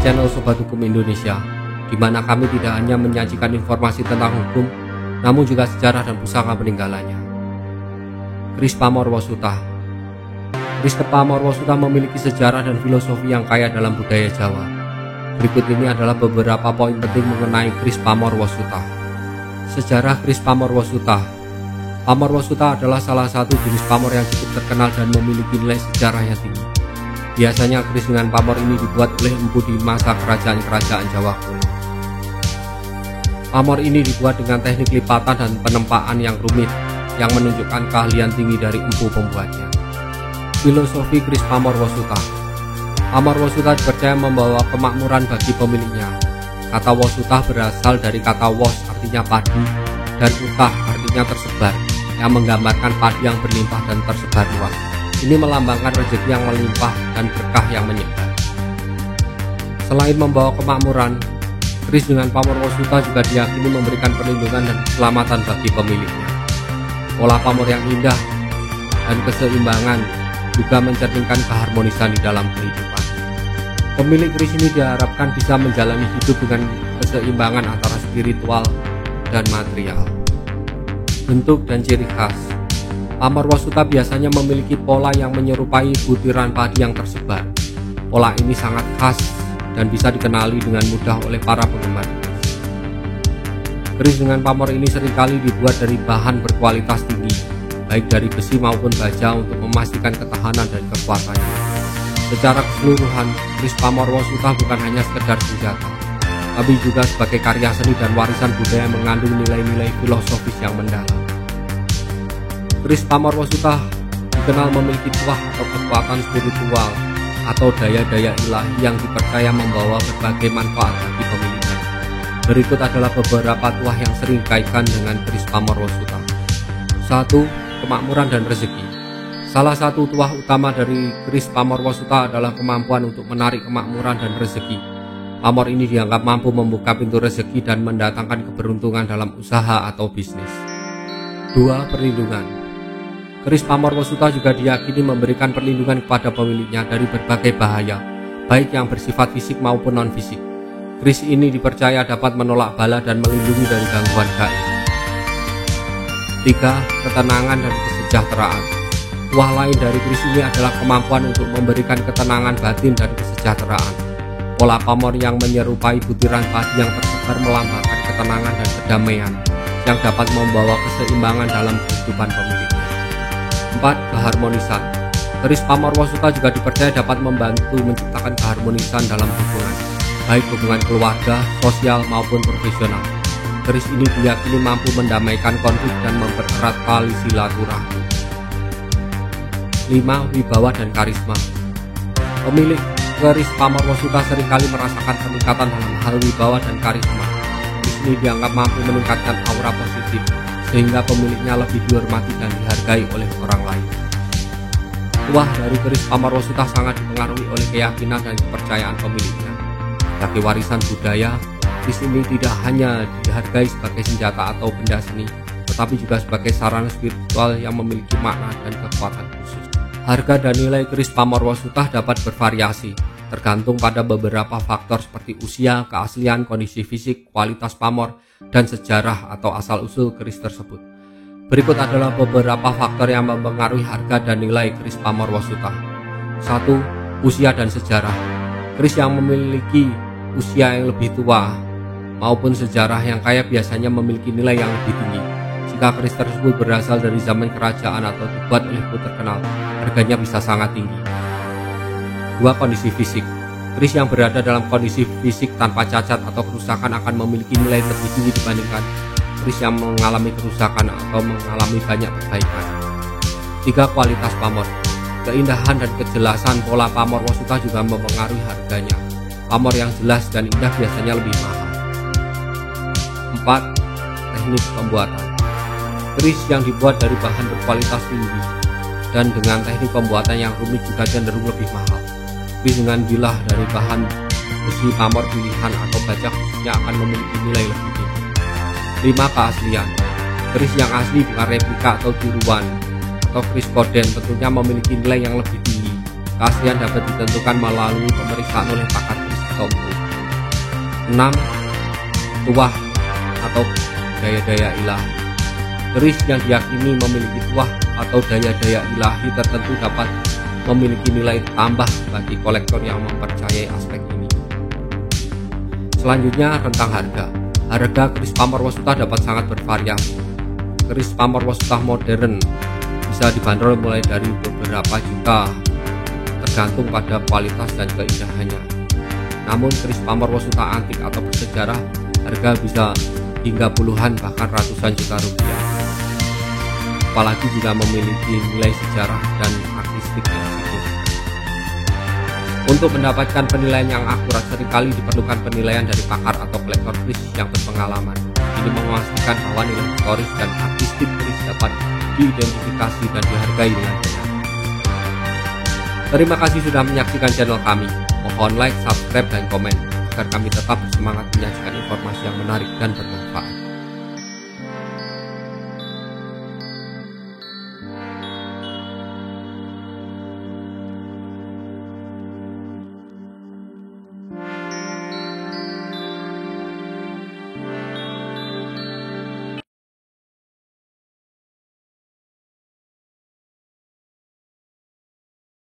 channel Sobat Hukum Indonesia, di mana kami tidak hanya menyajikan informasi tentang hukum, namun juga sejarah dan pusaka peninggalannya. Chris Pamorwosuta. Chris Pamorwosuta memiliki sejarah dan filosofi yang kaya dalam budaya Jawa. Berikut ini adalah beberapa poin penting mengenai Chris Pamorwosuta. Sejarah Chris Pamorwosuta. Pamorwosuta adalah salah satu jenis pamor yang cukup terkenal dan memiliki nilai sejarah yang tinggi. Biasanya keris dengan pamor ini dibuat oleh empu di masa kerajaan-kerajaan Jawa kuno. Pamor ini dibuat dengan teknik lipatan dan penempaan yang rumit, yang menunjukkan keahlian tinggi dari empu pembuatnya. Filosofi Chris Pamorwosuta. Pamorwosuta dipercaya membawa kemakmuran bagi pemiliknya. Kata wosuta berasal dari kata wos, artinya padi, dan utah, artinya tersebar, yang menggambarkan padi yang berlimpah dan tersebar luas. Ini melambangkan rezeki yang melimpah dan berkah yang menyebar. Selain membawa kemakmuran, keris dengan Pamorwosuta juga diyakini memberikan perlindungan dan keselamatan bagi pemiliknya. Pola pamor yang indah dan keseimbangan juga mencerminkan keharmonisan di dalam kehidupan. Pemilik keris ini diharapkan bisa menjalani hidup dengan keseimbangan antara spiritual dan material. Bentuk dan ciri khas. Pamorwosuta biasanya memiliki pola yang menyerupai butiran padi yang tersebar. Pola ini sangat khas dan bisa dikenali dengan mudah oleh para penggemar keris. Keris dengan pamor ini seringkali dibuat dari bahan berkualitas tinggi, baik dari besi maupun baja, untuk memastikan ketahanan dan kekuatannya. Secara keseluruhan, keris Pamorwosuta bukan hanya sekedar senjata, tapi juga sebagai karya seni dan warisan budaya yang mengandung nilai-nilai filosofis yang mendalam. Keris Pamorwosuta dikenal memiliki tuah atau kekuatan spiritual atau daya-daya ilahi yang dipercaya membawa berbagai manfaat bagi pemiliknya. Berikut adalah beberapa tuah yang sering dikaitkan dengan keris Pamorwosuta. 1. Kemakmuran dan rezeki. Salah satu tuah utama dari keris Pamorwosuta adalah kemampuan untuk menarik kemakmuran dan rezeki. Pamor ini dianggap mampu membuka pintu rezeki dan mendatangkan keberuntungan dalam usaha atau bisnis. 2. Perlindungan. Keris Pamorwosuta juga diyakini memberikan perlindungan kepada pemiliknya dari berbagai bahaya, baik yang bersifat fisik maupun non-fisik. Keris ini dipercaya dapat menolak bala dan melindungi dari gangguan gaib. 3. Ketenangan dan kesejahteraan. Tuah lain dari keris ini adalah kemampuan untuk memberikan ketenangan batin dan kesejahteraan. Pola pamor yang menyerupai butiran padi yang tersebar melambangkan ketenangan dan kedamaian yang dapat membawa keseimbangan dalam kehidupan pemiliknya. 4. Keharmonisan. Keris Pamorwosuta juga dipercaya dapat membantu menciptakan keharmonisan dalam hubungan, baik hubungan keluarga, sosial, maupun profesional. Keris ini diyakini mampu mendamaikan konflik dan mempererat tali silaturahmi. 5. Wibawa dan karisma. Pemilik keris Pamorwosuta seringkali merasakan peningkatan dalam hal wibawa dan karisma. Keris ini dianggap mampu meningkatkan aura positif, sehingga pemiliknya lebih dihormati dan dihargai oleh orang lain. Tuah dari keris Pamorwosuta sangat dipengaruhi oleh keyakinan dan kepercayaan pemiliknya. Sebagai warisan budaya, keris ini tidak hanya dihargai sebagai senjata atau benda seni, tetapi juga sebagai sarana spiritual yang memiliki makna dan kekuatan khusus. Harga dan nilai keris Pamorwosuta dapat bervariasi, tergantung pada beberapa faktor seperti usia, keaslian, kondisi fisik, kualitas pamor, dan sejarah atau asal-usul keris tersebut. Berikut adalah beberapa faktor yang mempengaruhi harga dan nilai keris Pamorwosuta. 1. Usia dan sejarah. Keris yang memiliki usia yang lebih tua maupun sejarah yang kaya biasanya memiliki nilai yang lebih tinggi. Jika keris tersebut berasal dari zaman kerajaan atau dibuat oleh empu terkenal, harganya bisa sangat tinggi. 2. Kondisi fisik. Keris yang berada dalam kondisi fisik tanpa cacat atau kerusakan akan memiliki nilai lebih tinggi dibandingkan keris yang mengalami kerusakan atau mengalami banyak perbaikan. 3. Kualitas pamor. Keindahan dan kejelasan pola Pamorwosuta juga mempengaruhi harganya. Pamor yang jelas dan indah biasanya lebih mahal. 4. Teknik pembuatan. Keris yang dibuat dari bahan berkualitas tinggi dan dengan teknik pembuatan yang rumit juga cenderung lebih mahal. Keris dengan bilah dari bahan besi pamor pilihan atau baja khususnya akan memiliki nilai lebih tinggi. 5. Keaslian. Keris yang asli bukan replika atau tiruan atau keris koden tentunya memiliki nilai yang lebih tinggi. Keaslian dapat ditentukan melalui pemeriksaan oleh pakar keris atau empu. 6. Tuah atau daya-daya ilahi. Keris yang diyakini memiliki tuah atau daya-daya ilahi tertentu dapat memiliki nilai tambah bagi kolektor yang mempercayai aspek ini. Selanjutnya, rentang harga. Harga keris Pamarwasuta dapat sangat bervariasi. Keris Pamarwasuta modern bisa dibanderol mulai dari beberapa juta, tergantung pada kualitas dan keindahannya. Namun keris Pamarwasuta antik atau bersejarah harga bisa hingga puluhan bahkan ratusan juta rupiah. Apalagi jika memiliki nilai sejarah dan artistik yang signifikan. Untuk mendapatkan penilaian yang akurat, seringkali diperlukan penilaian dari pakar atau kolektor keris yang berpengalaman. Ini memastikan bahwa nilai historis dan artistik keris dapat diidentifikasi dan dihargai dengan benar. Terima kasih sudah menyaksikan channel kami. Mohon like, subscribe, dan komen agar kami tetap bersemangat menyajikan informasi yang menarik dan bermanfaat.